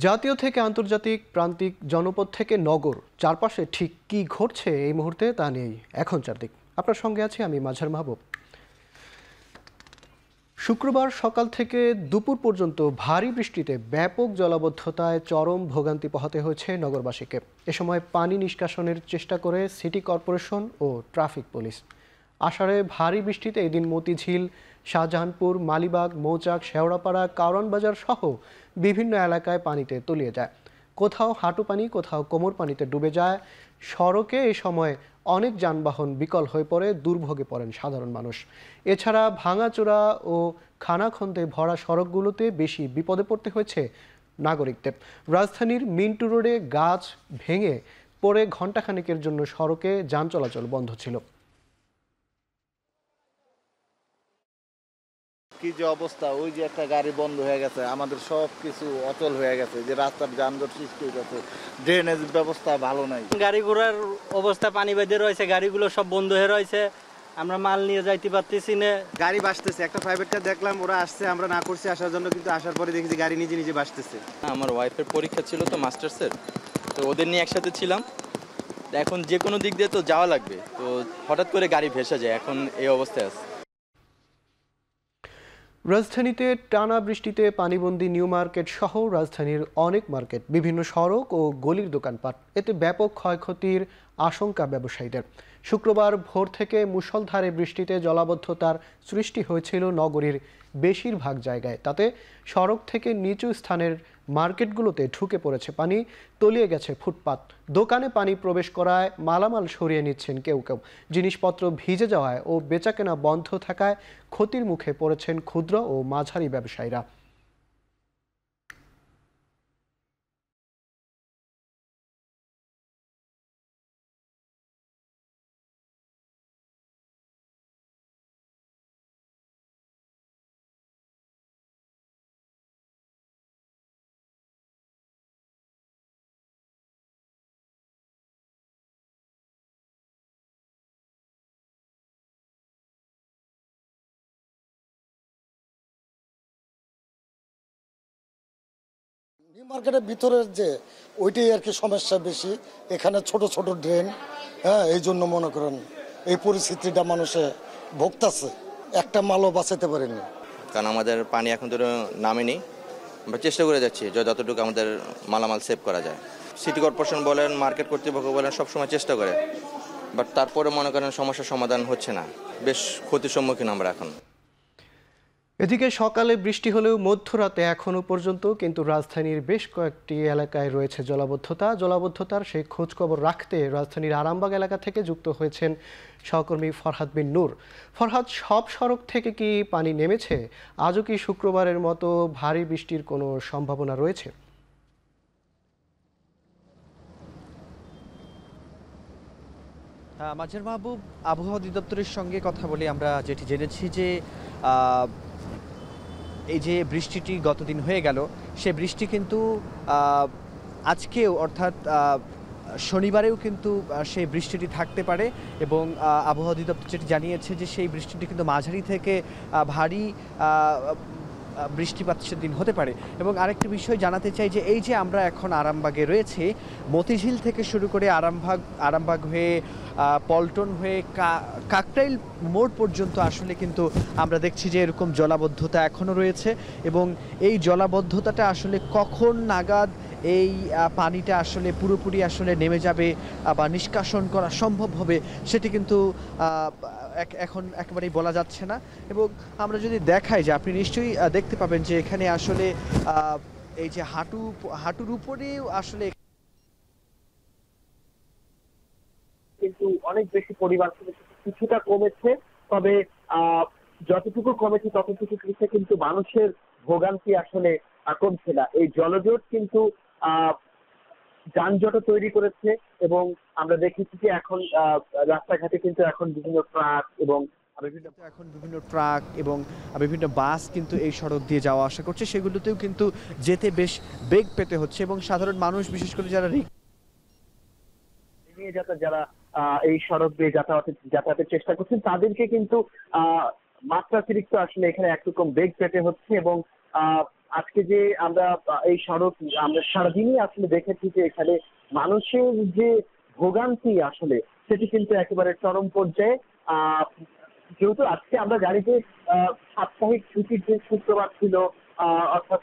জাতীয় থেকে আন্তর্জাতিক, প্রান্তিক, জনপদ থেকে নগর, চারপাশে ঠিক কি ঘটছে এই মুহূর্তে তা নিয়েই এখন চারদিক। আপনার সঙ্গে আছি আমি মাঝার মাহবুব। শুক্রবার সকাল থেকে দুপুর পর্যন্ত ভারী বৃষ্টিতে ব্যাপক জলাবদ্ধতায় চরম ভোগান্তি পোহাতে হয়েছে নগরবাসীকে। এ সময় পানি নিষ্কাশনের চেষ্টা করে সিটি কর্পোরেশন ও ট্রাফিক পুলিশ। আষাঢ়ে ভারী বৃষ্টিতে এদিন মতিঝিল, শাহজাহানপুর, মালিবাগ, মৌচাক, শেওড়াপাড়া, কারওয়ান বাজার সহ বিভিন্ন এলাকায় পানিতে তলিয়ে যায়। কোথাও হাঁটু পানি, কোথাও কোমর পানিতে ডুবে যায়। সড়কে এ সময় অনেক যানবাহন বিকল হয়ে পড়ে, দুর্ভোগে পড়েন সাধারণ মানুষ। এছাড়া ভাঙাচোরা ও খানাখন্দে ভরা সড়কগুলোতে বেশি বিপদে পড়তে হয়েছে নাগরিকদের। রাজধানীর মিন্টু রোডে গাছ ভেঙে পড়ে ঘণ্টাখানেকের জন্য সড়কে যান চলাচল বন্ধ ছিল। কি যে অবস্থা, ওই যে একটা গাড়ি বন্ধ হয়ে গেছে, আমাদের সব কিছু অচল হয়ে গেছে, যে রাস্তার যানজট সৃষ্টি হয়ে গেছে, ড্রেনেজ ব্যবস্থা ভালো নাই, গাড়ি ঘোড়ার অবস্থা পানি বেঁধে রয়েছে, গাড়িগুলো সব বন্ধ হয়ে রয়েছে, আমরা মাল নিয়ে যাইতে পারতেছি না। গাড়ি বাসতেছে, একটা প্রাইভেট কার দেখলাম, ওরা আসছে, আমরা না করছি আসার জন্য, কিন্তু আসার পরে দেখি যে গাড়ি নিজে নিজে বাসতেছে। আমার ওয়াইফের পরীক্ষা ছিল তো মাস্টার্সের, তো ওদের নিয়ে একসাথে ছিলাম। এখন যে কোনো দিক দিয়ে তো যাওয়া লাগবে, তো হঠাৎ করে গাড়ি ভেসে যায়, এখন এই অবস্থায় আছে। রাজধানীতে টানা বৃষ্টিতে পানিবন্দী নিউ মার্কেট সহ রাজধানীর অনেক মার্কেট, বিভিন্ন সড়ক ও গলির দোকানপাট, এতে ব্যাপক ক্ষয়ক্ষতির আশঙ্কা ব্যবসায়ীদের। শুক্রবার ভোর থেকে মুষলধারে বৃষ্টিতে জলাবদ্ধতার সৃষ্টি হয়েছিল নগরীর বেশিরভাগ জায়গায়। তাতে সড়ক থেকে নিচু স্থানের মার্কেটগুলোতে ঢুকে পড়েছে পানি, তলিয়ে গেছে ফুটপাত। দোকানে পানি প্রবেশ করায় মালামাল সরিয়ে নিচ্ছেন কেউ কেউ। জিনিসপত্র ভিজে যাওয়ায় ও বেচাকেনা বন্ধ থাকায় ক্ষতির মুখে পড়েছেন ক্ষুদ্র ও মাঝারি ব্যবসায়ীরা। নিউ মার্কেটের ভিতরের যে ওইটাই আর কি সমস্যা বেশি, এখানে ছোট ছোট ড্রেন, এই জন্য মনে করেন এই পরিস্থিতিটা মানুষে ভোগতাছে, একটা মালও বাঁচাতে পারেনি। কারণ আমাদের পানি এখন তো নামেনি, আমরা চেষ্টা করে যাচ্ছি যতটুকু আমাদের মালামাল সেভ করা যায়। সিটি কর্পোরেশন বলেন, মার্কেট কর্তৃপক্ষ বলেন, সবসময় চেষ্টা করে, বাট তারপরে মনে করেন সমস্যার সমাধান হচ্ছে না, বেশ ক্ষতির সম্মুখীন আমরা এখন। এদিকে সকালে বৃষ্টি হলেও মধ্যরাতে এখনও পর্যন্ত কিন্তু রাজধানীর বেশ কয়েকটি এলাকায় রয়েছে জলাবদ্ধতার সেই খোঁজখবর রাখতে রাজধানীর আরামবাগ এলাকা থেকে যুক্ত হয়েছেন সহকর্মী ফরহাদ বিন নূর। ফরহাদ, সব সড়ক থেকে কি পানি নেমেছে? আজও কি শুক্রবারের মতো ভারী বৃষ্টির কোনো সম্ভাবনা রয়েছে? মাঝার মাহবুব, আবহাওয়া অধিদপ্তরের সঙ্গে কথা বলে আমরা যেটি জেনেছি যে এই যে বৃষ্টিটি গতদিন হয়ে গেল, সে বৃষ্টি কিন্তু আজকেও অর্থাৎ শনিবারেও কিন্তু সেই বৃষ্টিটি থাকতে পারে, এবং আবহাওয়া অধিদপ্তর যেটি জানিয়েছে যে সেই বৃষ্টিটি কিন্তু মাঝারি থেকে ভারী বৃষ্টিপাত সেদিন হতে পারে। এবং আরেকটি বিষয় জানাতে চাই যে এই যে আমরা এখন আরামবাগে রয়েছে, মতিঝিল থেকে শুরু করে আরামবাগ হয়ে পল্টন হয়ে কাকরাইল মোড় পর্যন্ত আসলে কিন্তু আমরা দেখছি যে এরকম জলাবদ্ধতা এখনও রয়েছে, এবং এই জলাবদ্ধতাটা আসলে কখন নাগাদ এই পানিটা আসলে পুরোপুরি আসলে নেমে যাবে বা নিষ্কাশন করা সম্ভব হবে সেটি কিন্তু এখন একেবারেই বলা যাচ্ছে না। এবং আমরা যদি দেখাই যে আপনি নিশ্চয়ই দেখতে পাবেন যে এখানে আসলে এই যে হাঁটুর উপরেও আসলে কিন্তু অনেক বেশি পরিমাণ কিছুটা কমেছে, তবে যতটুকু কমেছে ততটুকু কিন্তু মানুষের ভোগান্তি আসলে কমছে না। এই জলজট কিন্তু যানজট তৈরি করেছে, এবং আমরা দেখেছি যে এখন রাস্তাঘাটে কিন্তু এখন বিভিন্ন ট্রাক এবং বিভিন্ন বাস কিন্তু এই সড়ক দিয়ে যাওয়া আসা করছে, সেগুলোতেও কিন্তু যেতে বেশ বেগ পেতে হচ্ছে, এবং সাধারণ মানুষ বিশেষ করে যারা যারা এই সড়ক দিয়ে যাতায়াতের চেষ্টা করছেন তাদেরকে কিন্তু মাত্রাতিরিক্ত আসলে এখানে একরকম বেগ পেতে হচ্ছে, এবং আজকে যে আমরা এই সড়ক আমরা সারাদিনই আসলে দেখেছি যে এখানে মানুষের যে ভোগান্তি আসলে সেটি কিন্তু একেবারে চরম পর্যায়ে। যেহেতু আজকে আমরা জানি যে সাপ্তাহিক ছুটির দিন শুক্রবার ছিল, অর্থাৎ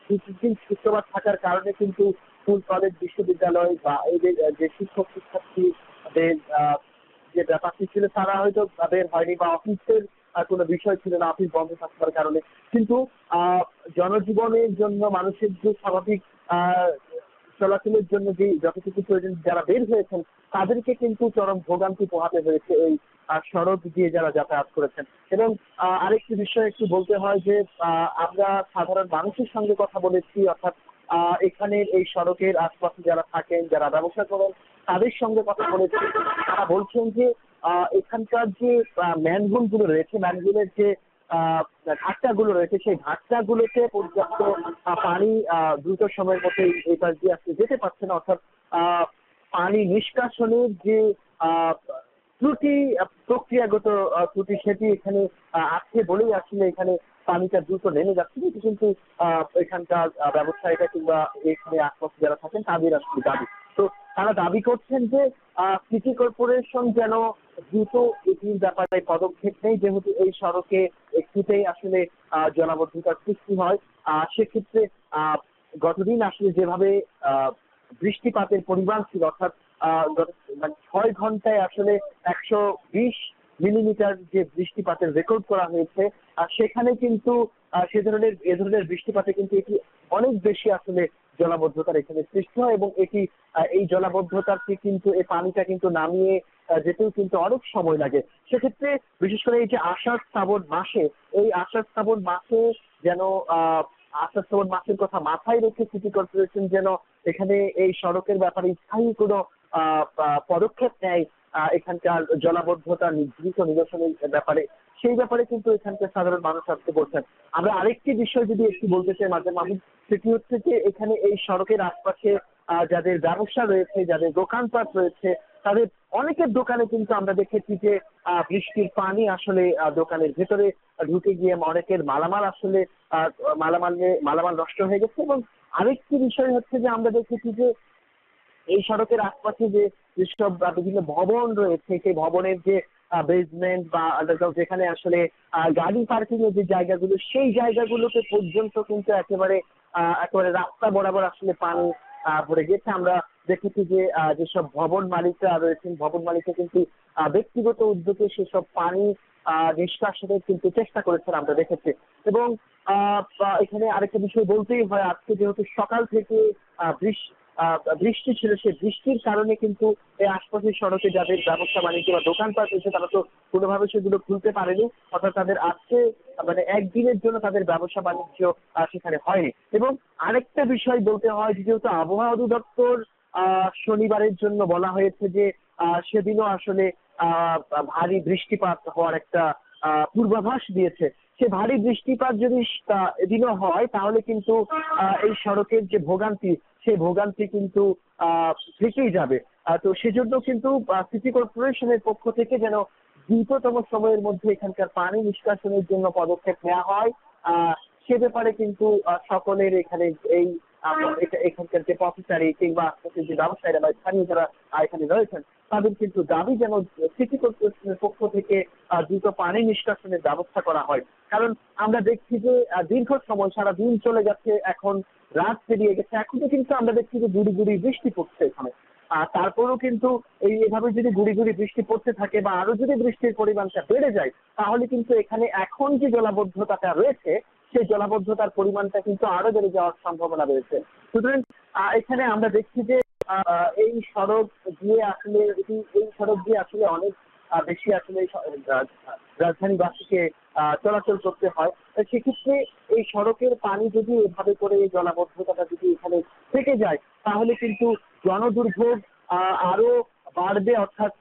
ছুটির দিন শুক্রবার থাকার কারণে কিন্তু স্কুল কলেজ বিশ্ববিদ্যালয় বা এদের যে শিক্ষক শিক্ষার্থীদের যে ব্যাপারটি ছিল তারা হয়তো বের হয়নি বা অফিসের কোনো বিষয় ছিল না, অফিস বন্ধ থাকার কারণে। কিন্তু জনজীবনের জন্য মানুষের যে স্বাভাবিক চলাচলের জন্য যে যতটুকু প্রয়োজন যারা বের হয়েছেন তাদেরকে কিন্তু চরম ভোগান্তি পোহাতে হয়েছে এই সড়ক দিয়ে যারা যাতায়াত করেছেন। এবং আরেকটি বিষয় একটু বলতে হয় যে আমরা সাধারণ মানুষের সঙ্গে কথা বলেছি, অর্থাৎ এখানের এই সড়কের আশপাশে যারা থাকেন, যারা ব্যবসা করেন তাদের সঙ্গে কথা বলেছি। তারা বলছেন যে এখানকার যে ম্যানহোল গুলো রয়েছে, ম্যানহোলের যে ঘাটটাগুলো রয়েছে সেই ঘাটটাগুলোতে পর্যাপ্ত পানি দ্রুত সময়ের মধ্যে এই পাশ দিয়ে আসতে যেতে পারছে না, অর্থাৎ পানি নিষ্কাশনের যে ত্রুটি, প্রক্রিয়াগত ত্রুটি সেটি এখানে আছে বলেই আসলে এখানে পানিটা দ্রুত নেমে যাচ্ছে। এটি কিন্তু এখানকার ব্যবসায়ীরা কিংবা এখানে আশপাশে যারা থাকেন তাদের আসলে দাবি। তো তারা দাবি করছেন যে সিটি কর্পোরেশন যেন দ্রুত এটির ব্যাপারে পদক্ষেপ নেয়, যেহেতু এই সড়কে একটুতেই আসলে জলাবদ্ধতার সৃষ্টি হয়। সেক্ষেত্রে গতদিন আসলে যেভাবে বৃষ্টিপাতের পরিমাণ ছিল, অর্থাৎ 6 ঘন্টায় আসলে 120 মিলিমিটার যে বৃষ্টিপাতের রেকর্ড করা হয়েছে, সেখানে কিন্তু এ ধরনের বৃষ্টিপাতে কিন্তু এটি অনেক বেশি আসলে জলাবদ্ধতার এখানে সৃষ্টি হয় এবং এটি এই জলাবদ্ধতাকে কিন্তু এই পানিটা কিন্তু নামিয়ে যেতেও কিন্তু অনেক সময় লাগে। সেক্ষেত্রে বিশেষ করে এই যে আষাঢ় শ্রাবণ মাসে, এই আষাঢ় শ্রাবণ মাসে যেন আষাঢ় শ্রাবণ মাসের কথা মাথায় রেখে সিটি কর্পোরেশন যেন এখানে এই সড়কের ব্যাপারে স্থায়ী কোনো পদক্ষেপ নেয় এখানকার জলাবদ্ধতা দ্রুত নিরসনের ব্যাপারে, সেই ব্যাপারে কিন্তু এখানকার সাধারণ মানুষ আজকে বলছেন। আমরা আরেকটি বিষয় যদি একটু বলতে চাই মাহমুদ, সেটি হচ্ছে যে এখানে এই সড়কের আশপাশে যাদের ব্যবসা রয়েছে, যাদের দোকানপাট রয়েছে, তাদের অনেকের দোকানে কিন্তু আমরা দেখেছি যে বৃষ্টির পানি আসলে দোকানের ভেতরে ঢুকে গিয়ে অনেকের মালামাল আসলে মালামাল নষ্ট হয়ে গেছে। এবং আরেকটি বিষয় হচ্ছে যে আমরা দেখেছি যে এই সড়কের আশপাশে যেসব বিভিন্ন ভবন রয়েছে, সেই ভবনের যে বেসমেন্ট বা আন্ডারগ্রাউন্ড যেখানে আসলে গাড়ি পার্কিং এর যে জায়গাগুলো, সেই জায়গাগুলোতে পর্যন্ত কিন্তু একেবারে রাস্তা বরাবর আসলে পানি ভরে গেছে। আমরা দেখেছি যে যেসব ভবন মালিকরা রয়েছেন, ভবন মালিকরা কিন্তু ব্যক্তিগত উদ্যোগে সেসব পানি নিষ্কাশনের কিন্তু চেষ্টা করেছেন আমরা দেখেছি। এবং এখানে আরেকটা বিষয় বলতেই হয়, আজকে যেহেতু সকাল থেকে বৃষ্টি ছিল, সেই বৃষ্টির কারণে কিন্তু এই আশপাশের সড়কে যাদের ব্যবসা বাণিজ্য বা দোকানপাট রয়েছে তারা তো কোনোভাবে সেগুলো খুলতে পারেনি, অর্থাৎ তাদের আজকে একদিনের জন্য তাদের ব্যবসা বাণিজ্য সেখানে হয়নি। এবং আরেকটা বিষয় বলতে হয়, যেহেতু আবহাওয়া অধিদপ্তর শনিবারের জন্য বলা হয়েছে যে সেদিনও আসলে ভারী বৃষ্টিপাত হওয়ার একটা পূর্বাভাস দিয়েছে। সে ভারী বৃষ্টিপাত যদি এদিনও হয় তাহলে কিন্তু এই সড়কের যে ভোগান্তি, সেই ভোগান্তি কিন্তু থেকেই যাবে। তো সেজন্য কিন্তু সিটি কর্পোরেশনের পক্ষ থেকে যেন দ্রুততম সময়ের মধ্যে এখানকার পানি নিষ্কাশনের জন্য পদক্ষেপ নেওয়া হয়, সে ব্যাপারে কিন্তু সকলের এখানে এখানকার যে পথচারী কিংবা যে ব্যবসায়ীরা বা স্থানীয় যারা এখানে রয়েছেন তাদের কিন্তু দাবি যেন সিটি কর্পোরেশনের পক্ষ থেকে দ্রুত পানি নিষ্কাশনের ব্যবস্থা করা হয়। কারণ আমরা দেখছি যে দীর্ঘ সময় সারা দিন চলে যাচ্ছে, এখন রাত পেরিয়ে গেছে, এখনো কিন্তু আমরা দেখছি যে গুড়ি গুড়ি বৃষ্টি পড়ছে এখানে। তারপরেও কিন্তু এইভাবে যদি গুড়ি গুড়ি বৃষ্টি পড়তে থাকে বা আরো যদি বৃষ্টির পরিমাণটা বেড়ে যায় তাহলে কিন্তু এখানে এখন যে জলাবদ্ধতাটা রয়েছে সেই জলাবদ্ধতার পরিমাণটা কিন্তু আরো বেড়ে যাওয়ার সম্ভাবনা রয়েছে। সুতরাং এখানে আমরা দেখছি যে এই সড়ক দিয়ে আসলে অনেক বেশি আসলে রাজধানীবাসীকে চলাচল করতে হয়। সেক্ষেত্রে এই সড়কের পানি যদি এভাবে করে এই জলাবদ্ধতাটা যদি এখানে থেকে যায় তাহলে কিন্তু জনদুর্ভোগ আরো বাড়বে, অর্থাৎ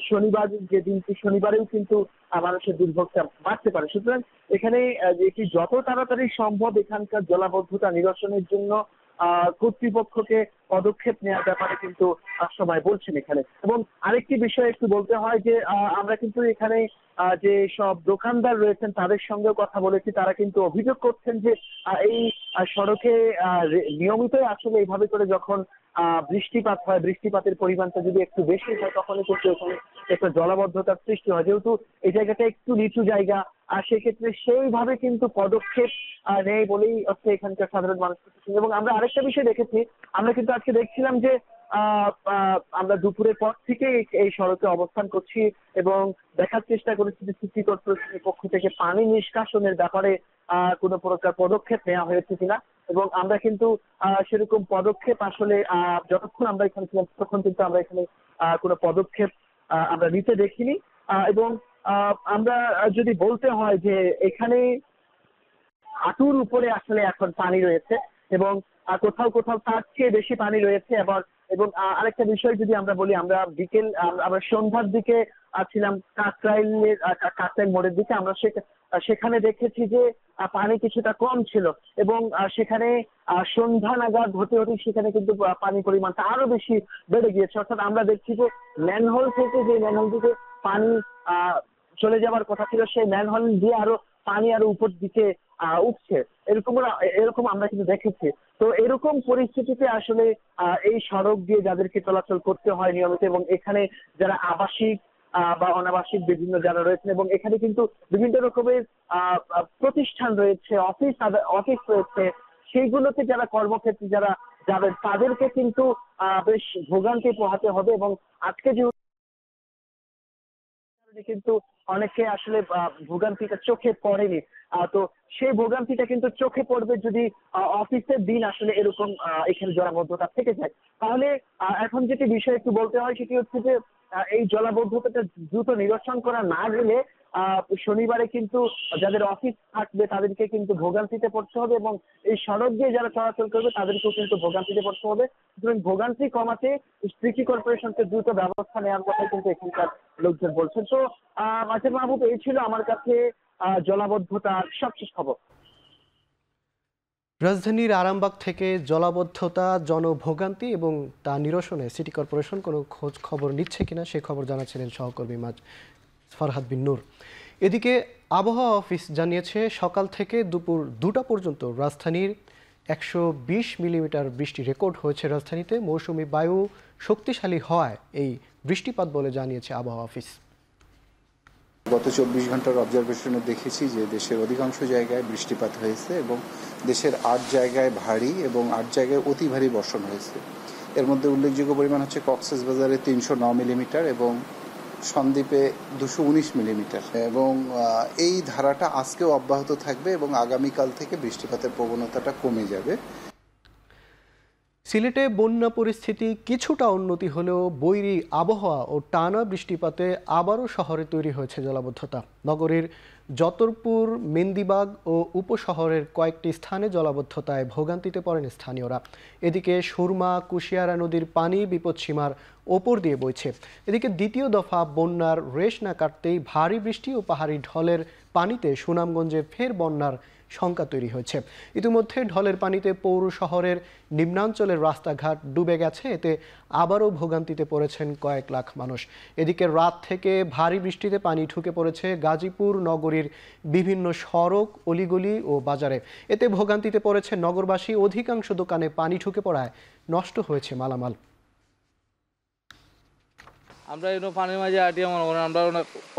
শনিবার যে দিনটি, শনিবারেও কিন্তু মানুষের দুর্ভোগটা বাড়তে পারে। সুতরাং এখানে এটি যত তাড়াতাড়ি সম্ভব এখানকার জলাবদ্ধতা নিরসনের জন্য কর্তৃপক্ষকে পদক্ষেপ নেওয়ার ব্যাপারে কিন্তু সবাই বলছেন এখানে। এবং আরেকটি বিষয় একটু বলতে হয় যে আমরা কিন্তু এখানে যে সব দোকানদার রয়েছেন তাদের সঙ্গেও কথা বলেছি, তারা কিন্তু অভিযোগ করছেন যে এই সড়কে নিয়মিতই আসলে এইভাবে করে যখন বৃষ্টিপাত হয়, বৃষ্টিপাতের পরিমাণটা যদি একটু বেশি হয় তখনই কিন্তু এখানে একটা জলাবদ্ধতার সৃষ্টি হয়, যেহেতু এই জায়গাটা একটু নিচু জায়গা। আর সেক্ষেত্রে সেইভাবে কিন্তু পদক্ষেপ নেই বলেই হচ্ছে এখানকার সাধারণ মানুষ। এবং আমরা আরেকটা বিষয় দেখেছি, আমরা কিন্তু আজকে দেখছিলাম যে আমরা দুপুরের পর থেকে এই সড়কে অবস্থান করছি এবং দেখার চেষ্টা করেছি যে সিটি কর্পোরেশনের পক্ষ থেকে পানি নিষ্কাশনের ব্যাপারে কোনো প্রকার পদক্ষেপ নেওয়া হয়েছে কিনা। এবং আমরা কিন্তু সেরকম পদক্ষেপ আসলে যতক্ষণ আমরা এখানে ছিলাম ততক্ষণ কিন্তু আমরা এখানে কোনো পদক্ষেপ আমরা নিতে দেখিনি। এবং আমরা যদি বলতে হয় যে এখানে হাঁটুর উপরে আসলে এখন পানি রয়েছে এবং কোথাও কোথাও তার চেয়ে বেশি পানি রয়েছে। এবং আরেকটা বিষয় যদি আমরা বলি, আমরা আমরা সন্ধ্যার দিকে ছিলাম কাকরাইল মোড়ের দিকে, আমরা সেখানে দেখেছি যে পানি কিছুটা কম ছিল এবং সেখানে সন্ধ্যা নাগাদ হতে হতে সেখানে কিন্তু পানির পরিমাণটা আরো বেশি বেড়ে গিয়েছে। অর্থাৎ আমরা দেখছি যে ম্যানহোল থেকে যে ম্যানহোল দিকে পানি চলে যাওয়ার কথা ছিল সেই ম্যানহোল দিয়ে আরো পানি আরো উপর দিকে উঠছে, এরকম আমরা কিন্তু দেখেছি। তো এরকম পরিস্থিতিতে আসলে এই সড়ক দিয়ে যাদেরকে চলাচল করতে হয় নিয়মিত, এবং এখানে যারা আবাসিক বা অনাবাসিক বিভিন্ন যারা রয়েছেন, এবং এখানে কিন্তু বিভিন্ন রকমের প্রতিষ্ঠান রয়েছে, অফিস রয়েছে, সেইগুলোতে যারা কর্মক্ষেত্রে যারা যাবেন তাদেরকে কিন্তু বেশ ভোগান্তি পোহাতে হবে। এবং আজকে যে কিন্তু অনেকে আসলে ভোগান্তিটা চোখে পড়েনি, তো সেই ভোগান্তিটা কিন্তু চোখে পড়বে যদি অফিসের দিন আসলে এরকম এখানে জলাবদ্ধতা থেকে যায়। তাহলে এখন যেটি বিষয় একটু বলতে হয় সেটি হচ্ছে যে এই জলাবদ্ধতাটা দ্রুত নিরসন করা না গেলে শনিবারে কিন্তু যাদের অফিস থাকবে তাদেরকে কিন্তু ভোগান্তিতে পড়তে হবে এবং এই সড়ক দিয়ে যারা চলাচল করবে তাদেরকেও কিন্তু ভোগান্তিতে পড়তে হবে। সুতরাং ভোগান্তি কমাতে সিটি কর্পোরেশনকে দ্রুত ব্যবস্থা নেওয়ার কথা কিন্তু এখানকার লোকজন বলছেন। তো মাঝে মাহবুব, এই ছিল আমার কাছে জলাবদ্ধতার সবশেষ খবর। রাজধানীর আরামবাগ থেকে জলাবদ্ধতা, জনভোগান্তি এবং তা নিরসনে সিটি কর্পোরেশন কোনো খোঁজ খবর নিচ্ছে কিনা সে খবর জানাচ্ছিলেন সহকর্মী ফরহাদ বিন নূর। এদিকে আবহাওয়া অফিস জানিয়েছে সকাল থেকে দুপুর 2টা পর্যন্ত রাজধানীর 120 মিলিমিটার বৃষ্টি রেকর্ড হয়েছে। রাজধানীতে মৌসুমি বায়ু শক্তিশালী হওয়ায় এই বৃষ্টিপাত বলে জানিয়েছে আবহাওয়া অফিস। গত 24 ঘন্টার অবজারভেশনে দেখেছি যে দেশের অধিকাংশ জায়গায় বৃষ্টিপাত হয়েছে এবং দেশের 8 জায়গায় ভারী এবং 8 জায়গায় অতি ভারী বর্ষণ হয়েছে। এর মধ্যে উল্লেখযোগ্য পরিমাণ হচ্ছে কক্সবাজারে 309 মিলিমিটার এবং সন্দ্বীপে 219 মিলিমিটার। এবং এই ধারাটা আজকেও অব্যাহত থাকবে এবং আগামীকাল থেকে বৃষ্টিপাতের প্রবণতাটা কমে যাবে। সিলেটে বন্যা পরিস্থিতি কিছুটা উন্নতি হলেও বৈরী আবহাওয়া ও টানা বৃষ্টিপাতে আবারও শহরে তৈরি হয়েছে জলাবদ্ধতা। নগরীর যতরপুর, মেন্দিবাগ ও উপশহরের কয়েকটি স্থানে জলাবদ্ধতায় ভোগান্তিতে পড়েন স্থানীয়রা। এদিকে সুরমা, কুশিয়ারা নদীর পানি বিপদসীমার ওপর দিয়ে বইছে। এদিকে দ্বিতীয় দফা বন্যার রেশ না কাটতেই ভারী বৃষ্টি ও পাহাড়ি ঢলের পানিতে সুনামগঞ্জে ফের বন্যার শঙ্কা তৈরি হয়েছে। ইতিমধ্যে ঢলের পানিতে পৌর শহরের নিম্নাঞ্চলের রাস্তাঘাট ডুবে গেছে, এতে আবারও ভোগান্তিতে পড়েছেন কয়েক লাখ মানুষ। এদিকে রাত থেকে ভারী বৃষ্টিতে পানি ঢুকে পড়েছে গাজীপুর নগরীর বিভিন্ন সড়ক, অলিগলি ও বাজারে। এতে ভোগান্তিতে পড়েছে নগরবাসী। অধিকাংশ দোকানে পানি ঢুকে পড়ায় নষ্ট হয়েছে মালামাল। আমরা এরকম পানির মাঝে আটি আমরা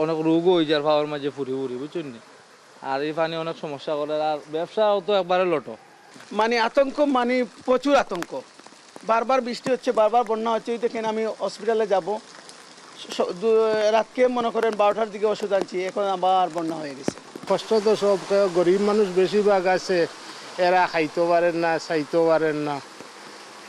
অনেক রোগও হয়ে যায় পাওয়ার মাঝে ফুরি বুঝছেন না। আর এই পানি অনেক সমস্যা করে, আর ব্যবসাও তো একবারে লটো। মানে আতঙ্ক, মানে প্রচুর আতঙ্ক। বারবার বৃষ্টি হচ্ছে, বারবার বন্যা হচ্ছে। দেখেন আমি হসপিটালে যাব, রাতকে মনে করেন 12টার দিকে ওষুধ আনছি, এখন আবার বন্যা হয়ে গেছে। কষ্ট তো সব, গরিব মানুষ বেশিরভাগ আছে, এরা খাইতে পারেন না, চাইতেও পারেন না,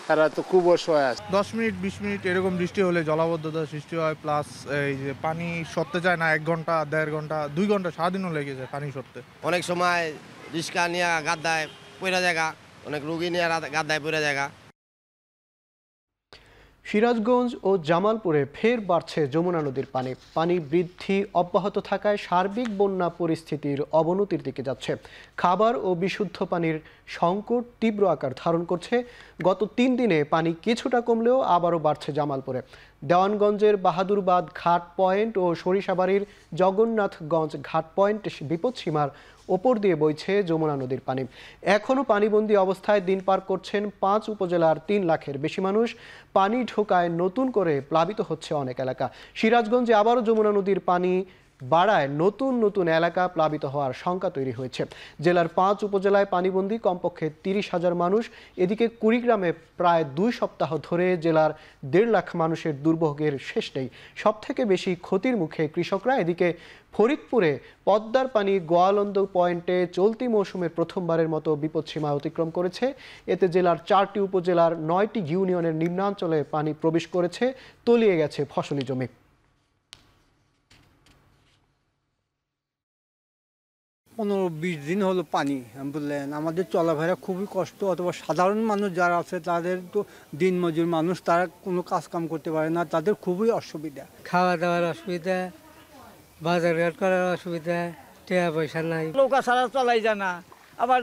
তারা তো খুব অসহায় আছে। 10 মিনিট 20 মিনিট এরকম বৃষ্টি হলে জলাবদ্ধতা সৃষ্টি হয়, প্লাস এই যে পানি সরতে যায় না, 1 ঘন্টা 1.5 ঘন্টা 2 ঘন্টা সারাদিনও লেগে যায় পানি সরতে। অনেক সময় রিক্সা নিয়ে গাদ্দায় পড়ে জায়গা, অনেক রোগী নিয়ে গাদ্দায় পড়ে জায়গা। সিরাজগঞ্জ ও জামালপুরে ফের বাড়ছে যমুনা নদীর পানি। পানি বৃদ্ধি অব্যাহত থাকায় সার্বিক বন্যা পরিস্থিতির অবনতির দিকে যাচ্ছে। খাবার ও বিশুদ্ধ পানির সংকট তীব্র আকার ধারণ করছে। গত 3 দিনে পানি কিছুটা কমলেও আবারও বাড়ছে জামালপুরে। দেওয়ানগঞ্জের বাহাদুরবাদ ঘাট পয়েন্ট ও সরিষাবাড়ির জগন্নাথগঞ্জ ঘাট পয়েন্ট বিপদসীমার ওপর দিয়ে বইছে যমুনা নদীর পানি। এখনও পানিবন্দী অবস্থায় দিন পার করছেন 5 উপজেলার 3 লাখের বেশি মানুষ। পানি ঢোকায় নতুন করে প্লাবিত হচ্ছে অনেক এলাকা। সিরাজগঞ্জে আবারও যমুনা নদীর পানি বাড়ায় নতুন নতুন এলাকা প্লাবিত হওয়ার শঙ্কা তৈরি হয়েছে। জেলার 5 উপজেলায় পানিবন্দী কমপক্ষে 30,000 মানুষ। এদিকে কুড়িগ্রামে প্রায় 2 সপ্তাহ ধরে জেলার 1.5 লাখ মানুষের দুর্ভোগের শেষ নেই। সবথেকে বেশি ক্ষতির মুখে কৃষকরা। এদিকে ফরিদপুরে পদ্মার পানি গোয়ালন্দ পয়েন্টে চলতি মৌসুমের প্রথমবারের মতো বিপদসীমা অতিক্রম করেছে। এতে জেলার 4টি উপজেলার 9টি ইউনিয়নের নিম্নাঞ্চলে পানি প্রবেশ করেছে, তলিয়ে গেছে ফসলি জমি। 15-20 দিন হলো পানি বললেন, আমাদের চলাফেরা খুবই কষ্ট। অথবা সাধারণ মানুষ যারা আছে তাদের তো দিনমজুর মানুষ, তারা কোনো কাজ কাম করতে পারে না, তাদের খুবই অসুবিধা। খাওয়া দাওয়ার অসুবিধা, বাজারঘাট করার অসুবিধা, টাকা পয়সা নাই, নৌকা ছাড়া চলাই যায় না। আবার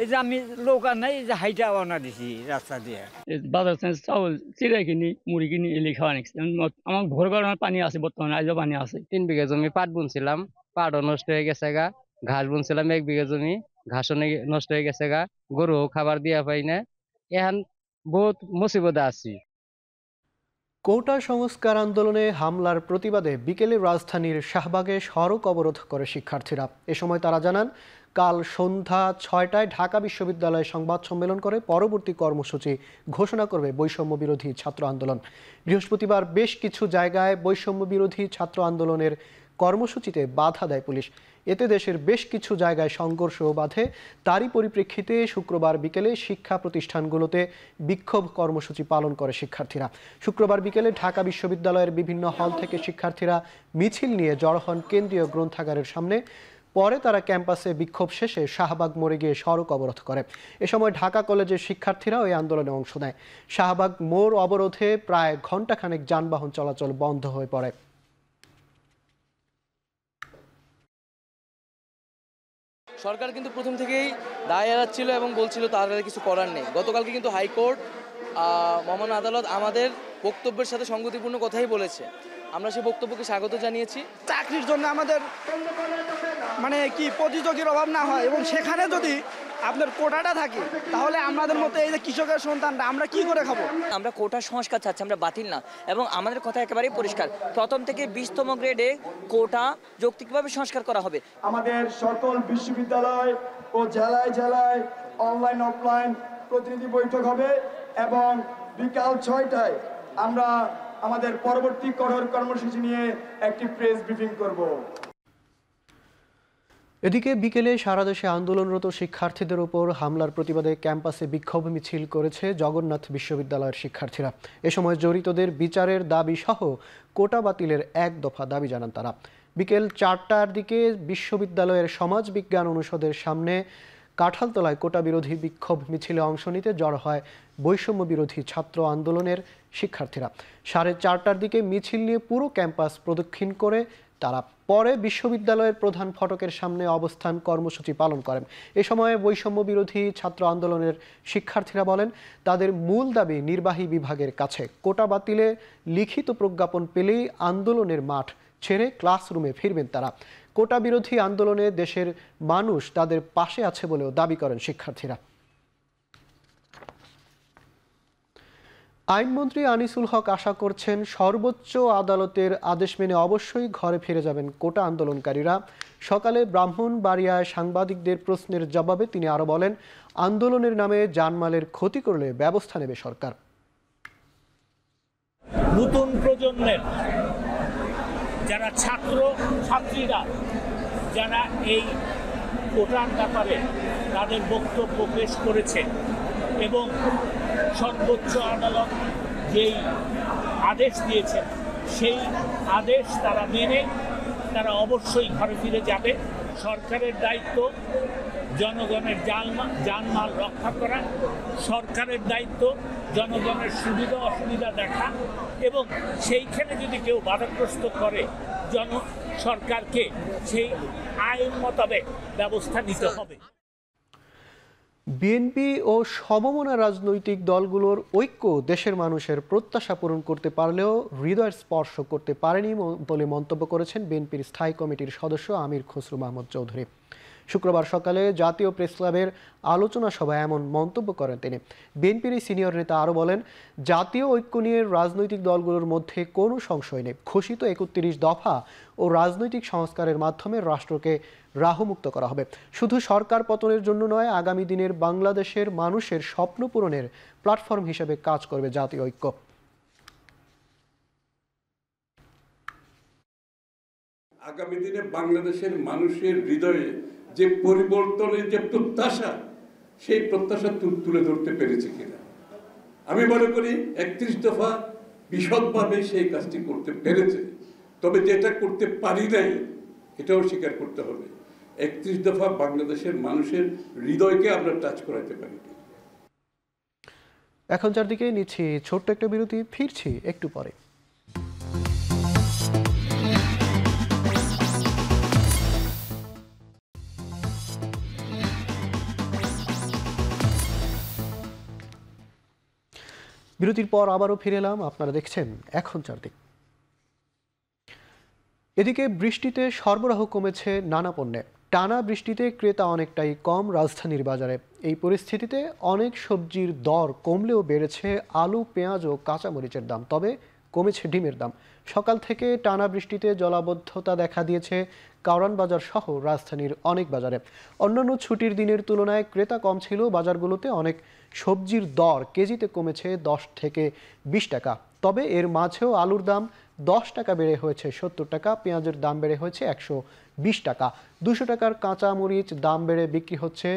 এই যে আমি নৌকা নাই, এই যে হাইটা আনা দিছি রাস্তা দিয়ে, বাজার চাউল চিড়াই কিনি, মুড়ি কিনি, এলি খাওয়া নিচ্ছি। আমার ভোর গরমের পানি আছে, বর্তমানে আজও পানি আছে। 3 বিঘা জমি পাট বুনছিলাম, পাটও নষ্ট হয়ে গেছে গা। ঘাস বুনছিলাম 1 বিঘা জমি, ঘাসও নষ্ট হয়ে গেছে গা। গরু খাবার দিয়া পাই না, এখন বহুত মুসিবতে আছি। কোটা সংস্কার আন্দোলনে হামলার প্রতিবাদে বিকেলে রাজধানীর শাহবাগে সড়ক অবরোধ করে শিক্ষার্থীরা। এ সময় তারা জানান, কাল সন্ধ্যা 6টায় ঢাকা বিশ্ববিদ্যালয়ে সংবাদ সম্মেলন করে পরবর্তী কর্মসূচি ঘোষণা করবে বৈষম্য বিরোধী ছাত্র আন্দোলন। বৃহস্পতিবার বেশ কিছু জায়গায় বৈষম্য বিরোধী ছাত্র আন্দোলনের কর্মসূচিতে বাধা দেয় পুলিশ। এতে দেশের বেশ কিছু জায়গায় সংঘর্ষও বাধে। তারই পরিপ্রেক্ষিতে শুক্রবার বিকেলে শিক্ষা প্রতিষ্ঠানগুলোতে বিক্ষোভ কর্মসূচি পালন করে শিক্ষার্থীরা। শুক্রবার বিকেলে ঢাকা বিশ্ববিদ্যালয়ের বিভিন্ন হল থেকে শিক্ষার্থীরা মিছিল নিয়ে জড়ো হন কেন্দ্রীয় গ্রন্থাগারের সামনে। পরে তারা ক্যাম্পাসে বিক্ষোভ শেষে শাহবাগ মোড়ে গিয়ে সড়ক অবরোধ করে। এ সময় ঢাকা কলেজের শিক্ষার্থীরা ওই আন্দোলনে অংশ নেয়। শাহবাগ মোড় অবরোধে প্রায় ঘণ্টাখানেক যানবাহন চলাচল বন্ধ হয়ে পড়ে। সরকার কিন্তু প্রথম থেকেই দায় এড়াচ্ছিল এবং বলছিল তাদের কিছু করার নেই। গতকালকে কিন্তু হাইকোর্ট, মহামান্য আদালত আমাদের বক্তব্যের সাথে সঙ্গতিপূর্ণ কথাই বলেছে। আমরা সেই বক্তব্যকে স্বাগত জানিয়েছি। চাকরির জন্য আমাদের মানে কি প্রতিযোগীর অভাব না হয় এবং সেখানে যদি আপনার কোটাটা থাকে, তাহলে আমাদের মতো এই যে কৃষকের সন্তানরা আমরা কি করে খাবো? আমরা কোটা সংস্কার চাচ্ছি, আমরা বাতিল না। এবং আমাদের কথা একেবারেই পরিষ্কার, প্রথম থেকে 20তম গ্রেডে কোটা যৌক্তিকভাবে সংস্কার করা হবে। আমাদের সকল বিশ্ববিদ্যালয় ও জেলায় জেলায় অনলাইন অফলাইন প্রতিনিধি বৈঠক হবে এবং বিকাল 6টায় আমরা আমাদের পরবর্তী কঠোর কর্মসূচি নিয়ে একটি প্রেস ব্রিফিং করব। এদিকে বিকেলে সারা দেশে আন্দোলনরত শিক্ষার্থীদের উপর হামলার প্রতিবাদে ক্যাম্পাসে বিক্ষোভ মিছিল করেছে জগন্নাথ বিশ্ববিদ্যালয়ের শিক্ষার্থীরা। এ সময় জড়িতদের বিচারের দাবি সহ কোটা বাতিলের 1 দফা দাবি জানান তারা। বিকেল 4টার দিকে বিশ্ববিদ্যালয়ের সমাজ বিজ্ঞান অনুষদের সামনে কাঁঠালতলায় কোটা বিরোধী বিক্ষোভ মিছিলে অংশ নিতে জড়ো হয় বৈষম্য বিরোধী ছাত্র আন্দোলনের শিক্ষার্থীরা। 4:30টার দিকে মিছিল নিয়ে পুরো ক্যাম্পাস প্রদক্ষিণ করে তারা পরে বিশ্ববিদ্যালয়ের প্রধান ফটকের সামনে অবস্থান কর্মসূচি পালন করেন। এ সময় বৈষম্য বিরোধী ছাত্র আন্দোলনের শিক্ষার্থীরা বলেন, তাদের মূল দাবি নির্বাহী বিভাগের কাছে। কোটা বাতিলে লিখিত প্রজ্ঞাপন পেলেই আন্দোলনের মাঠ ছেড়ে ক্লাসরুমে ফিরবেন তারা। কোটা বিরোধী আন্দোলনে দেশের মানুষ তাদের পাশে আছে বলেও দাবি করেন শিক্ষার্থীরা। আইনমন্ত্রী আনিসুল হক আশা করছেন, সর্বোচ্চ আদালতের আদেশ মেনে অবশ্যই ঘরে ফিরে যাবেন কোটা আন্দোলনকারীরা। সকালে ব্রাহ্মণবাড়িয়ায় সাংবাদিকদের প্রশ্নের জবাবে তিনি আরও বলেন, আন্দোলনের নামে জানমালের ক্ষতি করলে ব্যবস্থা নেবে সরকার। নতুন প্রজন্মের যারা ছাত্রীরা যারা এই কোটার ব্যাপারে তাদের বক্তব্য পেশ করেছে এবং সর্বোচ্চ আদালত যেই আদেশ দিয়েছেন সেই আদেশ তারা মেনে তারা অবশ্যই ঘরে ফিরে যাবে। সরকারের দায়িত্ব জনগণের জানমাল রক্ষা করা, সরকারের দায়িত্ব জনগণের সুবিধা অসুবিধা দেখা এবং সেইখানে যদি কেউ বাধাগ্রস্ত করে সরকারকে সেই আইন মোতাবেক ব্যবস্থা নিতে হবে। বিএনপি ও সমমনা রাজনৈতিক দলগুলোর ঐক্য দেশের মানুষের প্রত্যাশা পূরণ করতে পারলেও হৃদয় স্পর্শ করতে পারেনি বলে মন্তব্য করেছেন বিএনপির স্থায়ী কমিটির সদস্য আমির খসরু মাহমুদ চৌধুরী। শুক্রবার সকালে জাতীয় প্রেস ক্লাবের আলোচনা সভায় এমন মন্তব্য করেন তিনি। বিএনপির এই সিনিয়র নেতা আরও বলেন, জাতীয় ঐক্য নিয়ে রাজনৈতিক দলগুলোর মধ্যে কোনো সংশয় নেই। ঘোষিত ৩১ দফা ও রাজনৈতিক সংস্কারের মাধ্যমে রাষ্ট্রকে রাহুমুক্ত করা হবে। শুধু সরকার পতনের জন্য নয়, আগামী দিনের বাংলাদেশের মানুষের স্বপ্ন পূরণের প্ল্যাটফর্ম হিসেবে কাজ করবে জাতীয় ঐক্য। আগামী দিনে বাংলাদেশের মানুষের হৃদয়ে যে পরিবর্তনের যে প্রত্যাশা, সেই প্রত্যাশা তুলে ধরতে পেরেছে কিনা। আমি মনে করি ৩১ দফা বিশদভাবে সেই কাজটি করতে পেরেছে, তবে যেটা করতে পারি নাই এটাও স্বীকার করতে হবে। ৩১ দফা বাংলাদেশের মানুষের হৃদয়কে আমরা টাচ করাতে পারি। এখন চারদিকে নিচ্ছি ছোট্ট একটা বিরতি, ফিরছি একটু পরে। বিরতির পর আবারও ফিরে এলাম, আপনারা দেখছেন এখন চারদিক। এদিকে বৃষ্টিতে সরবরাহ কমেছে নানা পণ্যে। টানা বৃষ্টিতে ক্রেতা অনেকটাই কম রাজধানীর বাজারে। এই পরিস্থিতিতে অনেক সবজির দর কমলেও বেড়েছে আলু, পেঁয়াজ ও কাঁচামরিচের দাম, তবে কমেছে ডিমের দাম। সকাল থেকে টানা বৃষ্টিতে জলাবদ্ধতা দেখা দিয়েছে কারওয়ান বাজার সহ রাজধানীর অনেক বাজারে। অন্যান্য ছুটির দিনের তুলনায় ক্রেতা কম ছিল বাজারগুলোতে। অনেক সবজির দর কেজিতে কমেছে 10 থেকে 20 টাকা, তবে এর মাঝেও আলুর দাম 10 টাকা বেড়ে হয়েছে 70 টাকা, পেঁয়াজের দাম বেড়ে হয়েছে 120 টাকা, 200 টাকার কাঁচা মরিচ দাম বেড়ে বিক্রি হচ্ছে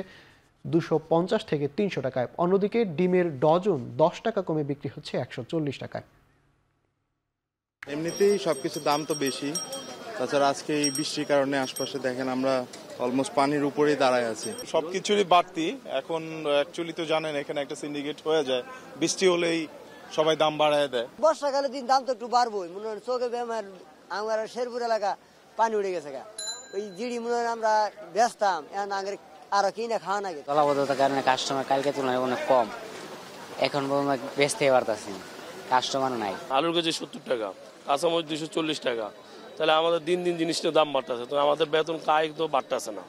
250 থেকে 300 টাকায়। অন্যদিকে ডিমের ডজন 10 টাকা কমে বিক্রি হচ্ছে 140 টাকায়। এমনিতেই সবকিছুর দাম তো বেশি, তাছাড়া আজকে এই বৃষ্টির কারণে আশপাশে দেখেন আমরা অলমোস্ট পানির উপরেই দাঁড়ায় আছি। সবকিছুরই বাড়তি। এখন অ্যাকচুয়ালি তো জানেন এখানে একটা সিন্ডিকেট হয়ে যায়, বৃষ্টি হলেই সবাই দাম বাড়ায় দেয়। বর্ষাকালে দিন দাম তো একটু বাড়বোই, মনে হয় চোখে বেমার। আমার শেরপুর এলাকা পানি উঠে গেছে গা, ওই জিডি মনে হয় আমরা বেচতাম, এখন আগে আরো কিনে খাওয়া নাকি। জলাবদ্ধতার কারণে কাস্টমার কালকে তুলনায় অনেক কম, এখন পর্যন্ত বেচতে পারতেছি, কাস্টমার নাই। আলুর কেজি 70 টাকা, কাঁচামরিচ 240 টাকা, তাহলে আমাদের দিন দিন জিনিসটার দাম বাড়তেছে, তো আমাদের বেতন কায় তো বাড়তেছে না।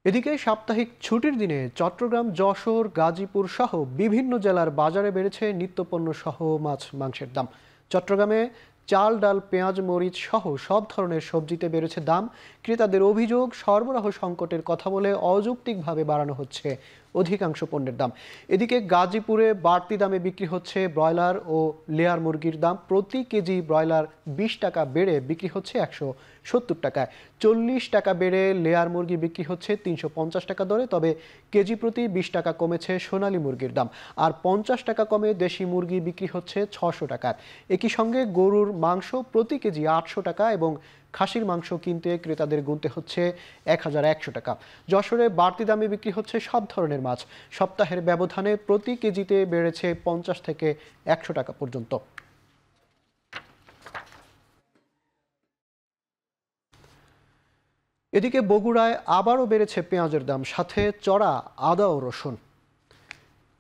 এদিকে সাপ্তাহিক ছুটির দিনে চট্টগ্রাম, যশোর, গাজীপুর সহ বিভিন্ন জেলার বাজারে বেড়েছে নিত্যপণ্য সহ মাছ মাংসের দাম। চট্টগ্রামে চাল, ডাল, পেঁয়াজ, মরিচ সহ সব ধরনের সবজিতে বেড়েছে দাম। ক্রেতাদের অভিযোগ, সরবরাহ সংকটের কথা বলে অযৌক্তিকভাবে বাড়ানো হচ্ছে অধিকাংশ পণ্যের দাম। এদিকে গাজীপুরে বাড়তি দামে বিক্রি হচ্ছে ব্রয়লার ও লেয়ার মুরগির দাম। প্রতি কেজি ব্রয়লার 20 টাকা বেড়ে বিক্রি হচ্ছে 170 টাকায়, 40 টাকা বেড়ে লেয়ার মুরগি বিক্রি হচ্ছে 350 টাকা দরে। তবে কেজি প্রতি 20 টাকা কমেছে সোনালী মুরগির দাম, আর 50 টাকা কমে দেশি মুরগি বিক্রি হচ্ছে 600 টাকায়। একই সঙ্গে গরুর মাংস প্রতি কেজি 800 টাকা এবং খাসির মাংস কিনতে ক্রেতাদের গুনতে হচ্ছে 1100 টাকা। যশোরে বাড়তি দামে বিক্রি হচ্ছে সব ধরনের মাছ। সপ্তাহের ব্যবধানে প্রতি কেজিতে বেড়েছে 50 থেকে 100 টাকা পর্যন্ত। এদিকে বগুড়ায় আবারও বেড়েছে পেঁয়াজের দাম, সাথে চড়া আদা ও রসুন।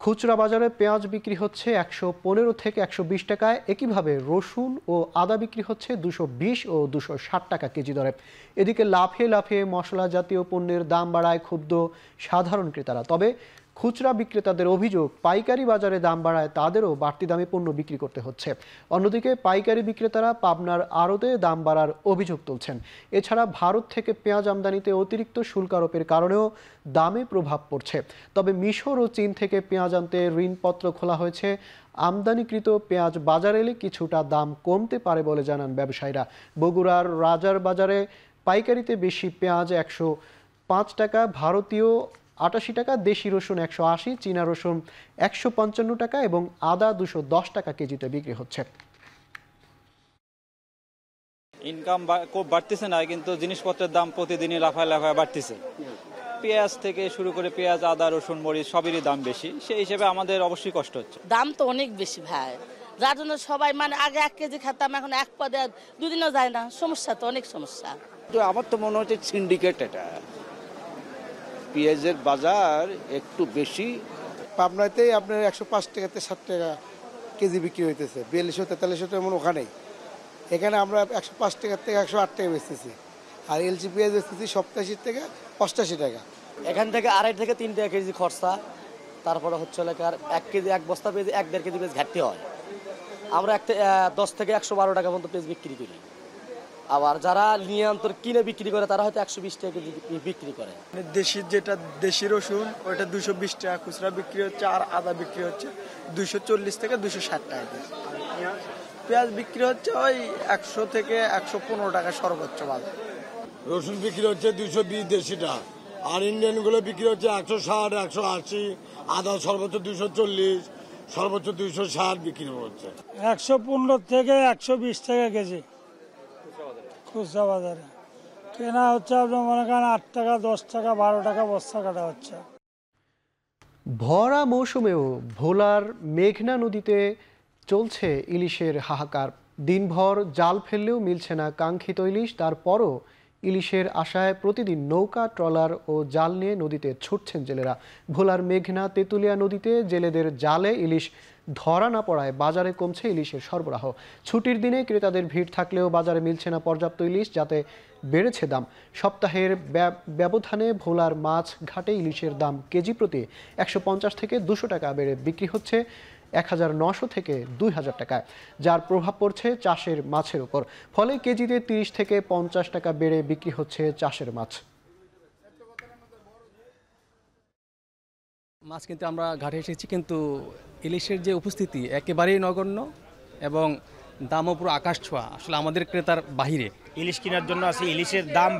খুচরা বাজারে পেঁয়াজ বিক্রি হচ্ছে 115 থেকে 120 টাকায়। একইভাবে রসুন ও আদা বিক্রি হচ্ছে 220 ও 260 টাকা কেজি দরে। এদিকে লাফিয়ে লাফিয়ে মশলা জাতীয় পণ্যের দাম বাড়ায় ক্ষুব্ধ সাধারণ ক্রেতারা। তবে খুচরা বিক্রেতাদের অভিযোগ, পাইকারি বাজারে দাম বাড়ায় তাদেরও বাড়তি দামে পণ্য বিক্রি করতে হচ্ছে। অন্যদিকে পাইকারি বিক্রেতারা পাবনার আড়তে দাম বাড়ার অভিযোগ তুলছেন। এছাড়া ভারত থেকে পেঁয়াজ আমদানিতে অতিরিক্ত শুল্ক আরোপের কারণেও দামে প্রভাব পড়ছে। তবে মিশর ও চীন থেকে পেঁয়াজ আনতে ঋণপত্র খোলা হয়েছে। আমদানিকৃত পেঁয়াজ বাজারে এলে কিছুটা দাম কমতে পারে বলে জানান ব্যবসায়ীরা। বগুড়ার রাজার বাজারে পাইকারিতে বেশি পেঁয়াজ 105 টাকা, ভারতীয় 88 টাকা, দেশি রসুন 180, চীনা রসুন 155 টাকা এবং আদা 210 টাকা কেজিতে বিক্রি হচ্ছে। ইনকাম খুব বাড়তেছে না, কিন্তু জিনিসপত্রের দাম প্রতিদিনই লাফায় লাফায় বাড়তেছে। পেঁয়াজ থেকে শুরু করে পেঁয়াজ, আদা, রসুন, মরিচ সবেরই দাম বেশি, সেই হিসেবে আমাদের অবশ্যই কষ্ট হচ্ছে। দাম তো অনেক বেশি ভাই, যার জন্য সবাই মানে আগে 1 কেজি খেতাম, এখন 1 পদে 2 দিনও যায় না। সমস্যা তো অনেক সমস্যা। আমার তো মনে হচ্ছে সিন্ডিকেট, এটা পেঁয়াজের বাজার একটু বেশি। পাবনাতেই আপনার 105 টাকাতে 60 টাকা কেজি বিক্রি হইতেছে, 4200-4300 টাকা এমন ওখানেই। এখানে আমরা 105 টাকা থেকে 108 টাকা বেচতেছি, আর এলচি পেঁয়াজ বেচতেছি 87 থেকে 85 টাকা। এখান থেকে 2.5 থেকে 3 টাকা কেজি খরচা, তারপরে হচ্ছে লেখার 1 কেজি 1 বস্তা পেঁয়াজ 1-1.5 কেজি পেঁয়াজ ঘাটতি হয়। আমরা 10 থেকে 112 টাকা পর্যন্ত পেঁয়াজ বিক্রি করি। আবার যারা নিয়ন্ত্রণ কিনে বিক্রি করে তারা হয়তো 120 টাকা কেজি বিক্রি করে। দেশির যেটা দেশি রসুন ওইটা 220 টাকা খুচরা বিক্রি হচ্ছে, আর আদা বিক্রি হচ্ছে 240 থেকে 260 টাকা কেজি। পেঁয়াজ বিক্রি হচ্ছে ওই 100 থেকে 115 টাকা সর্বোচ্চ বাজার। রসুন বিক্রি হচ্ছে 220 দেশিটা, আর ইন্ডিয়ানগুলো বিক্রি হচ্ছে 160, 180, আদা সর্বোচ্চ 240, সর্বোচ্চ 260 বিক্রি হচ্ছে। 115 থেকে 120 টাকা কেজি খুচরা বাজারে কেনা হচ্ছে। আপনার মনে করেন 8 টাকা, 10 টাকা, 12 টাকা বস্তা কাটা হচ্ছে। ভরা মৌসুমেও ভোলার মেঘনা নদীতে চলছে ইলিশের হাহাকার। দিনভর জাল ফেললেও মিলছে না কাঙ্ক্ষিত ইলিশ। তারপরও ইলিশের আশায় প্রতিদিন নৌকা, ট্রলার ও জাল নিয়ে নদীতে ছুটছেন জেলেরা। ভোলার মেঘনা তেঁতুলিয়া নদীতে জেলেদের জালে ইলিশ ধরা না পড়ায় বাজারে কমছে ইলিশের সরবরাহ। ছুটির দিনে ক্রেতাদের ভিড় থাকলেও বাজারে মিলছে না পর্যাপ্ত ইলিশ, যাতে বেড়েছে দাম। সপ্তাহের ব্যবধানে ভোলার মাছ ঘাটে ইলিশের দাম কেজি প্রতি 150 থেকে 200 টাকা বেড়ে বিক্রি হচ্ছে 1900 থেকে 2000 টাকায়, যার প্রভাব পড়ছে চাষের মাছের উপর। ফলে কেজিতে 30 থেকে 50 টাকা বেড়ে বিক্রি হচ্ছে চাষের মাছ। মাছ কিন্তু আমরা ঘাটে এসেছি, কিন্তু ইলিশের যে উপস্থিতি একেবারেই নগণ্য এবং দামও পুরো আকাশ ছোঁয়া, আসলে আমাদের ক্রেতার বাহিরে। ইলিশ কেনার জন্য আছে, ইলিশের দাম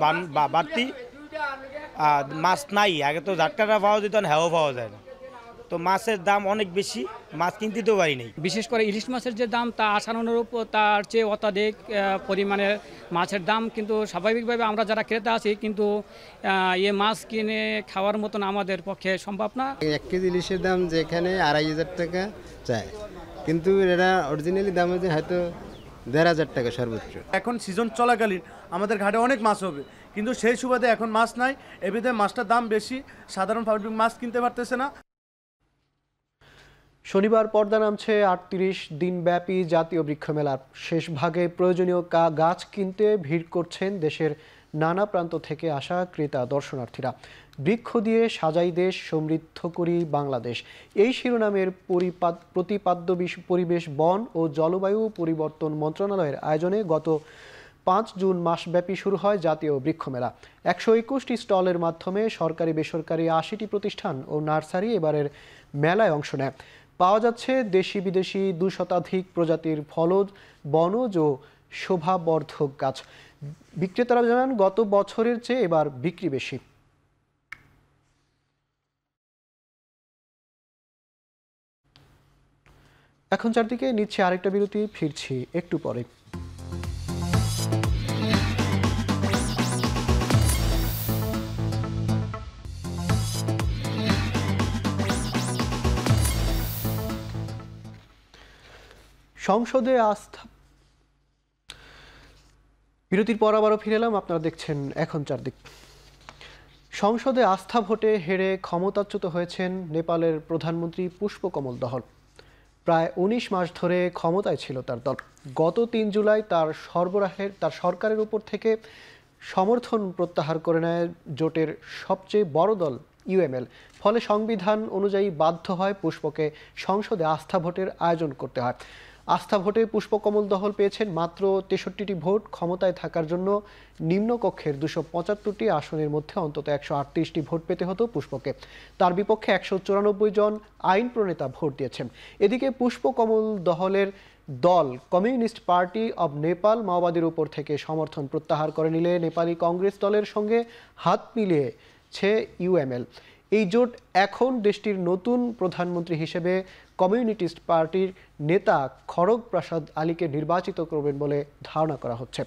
বাড়তি, মাছ নাই। আগে তো ঝাটকাটা পাওয়া যেত, হ্যাঁও পাওয়া যায় না, তো মাছের দাম অনেক বেশি, মাছ কিনতে তো পারি নেই। বিশেষ করে ইলিশ মাছের যে দাম তা আশানুরূপ, তার চেয়ে অত্যাধিক পরিমাণে মাছের দাম, কিন্তু স্বাভাবিকভাবে আমরা যারা ক্রেতা আছি কিন্তু এ মাছ কিনে খাওয়ার মতন আমাদের পক্ষে সম্ভব না। 1 কেজি ইলিশের দাম যেখানে 2500 টাকা চায়, কিন্তু এরা অরিজিনালি দাম হচ্ছে হয়তো 1500 টাকা সর্বোচ্চ। এখন সিজন চলাকালীন আমাদের ঘাটে অনেক মাছ হবে, কিন্তু সেই সুবাদে এখন মাছ নাই, এবিধে মাছটার দাম বেশি, সাধারণ পাবলিক মাছ কিনতে পারতেছে না। শনিবার পর্দা নামছে 38 দিনব্যাপী জাতীয় বৃক্ষ মেলার। শেষ ভাগে প্রয়োজনীয় গাছ কিনতে ভিড় করছেন দেশের নানা প্রান্ত থেকে আসা ক্রেতা দর্শনার্থীরা। বৃক্ষ দিয়ে সাজাই দেশ, সমৃদ্ধ করি বাংলাদেশ, এই শিরোনামের প্রতিপাদ্য পরিবেশ, বন ও জলবায়ু পরিবর্তন মন্ত্রণালয়ের আয়োজনে গত 5 জুন মাসব্যাপী শুরু হয় জাতীয় বৃক্ষ মেলা। 121টি স্টলের মাধ্যমে সরকারি বেসরকারি 80টি প্রতিষ্ঠান ও নার্সারি এবারের মেলায় অংশ নেয়। পাওয়া যাচ্ছে দেশি বিদেশি 2 শতাধিক প্রজাতির ফলজ, বনজ ও শোভাবর্ধক গাছ। বিক্রেতারা জানান গত বছরের চেয়ে এবার বিক্রি বেশি। এখন চারদিকে নিচ্ছে আরেকটা বিরতি, ফিরছি একটু পরে। সংসদে আস্থা, বিরতির পর আবারও ফিরে এলাম, আপনারা দেখছেন এখন চারদিক। সংসদে আস্থা ভোটে হেরে ক্ষমতাচ্যুত হয়েছেন নেপালের প্রধানমন্ত্রী পুষ্পকমল দহল। প্রায় 19 মাস ধরে ক্ষমতায় ছিল তার দল। গত 3 জুলাই তার সরকারের উপর থেকে সমর্থন প্রত্যাহার করে নেয় জোটের সবচেয়ে বড় দল ইউএমএল। ফলে সংবিধান অনুযায়ী বাধ্য হয় পুষ্পকে সংসদে আস্থা ভোটের আয়োজন করতে হয়। আস্থা ভোটে পুষ্পকমল দহল পেয়েছেন মাত্র 63টি ভোট। ক্ষমতায় থাকার জন্য নিম্নকক্ষের 275টি আসনের মধ্যে অন্তত 138টি ভোট পেতে হতো পুষ্পকে। তার বিপক্ষে 194 জন আইন প্রণেতা ভোট দিয়েছেন। এদিকে পুষ্পকমল দহলের দল কমিউনিস্ট পার্টি অব নেপাল মাওবাদীর উপর থেকে সমর্থন প্রত্যাহার করে নিলে নেপালি কংগ্রেস দলের সঙ্গে হাত মিলিয়েছে ইউএমএল। এই জোট এখন দেশটির নতুন প্রধানমন্ত্রী হিসেবে কমিউনিস্ট পার্টির নেতা খড়গ প্রসাদ আলীকে নির্বাচিত করবেন বলে ধারণা করা হচ্ছে।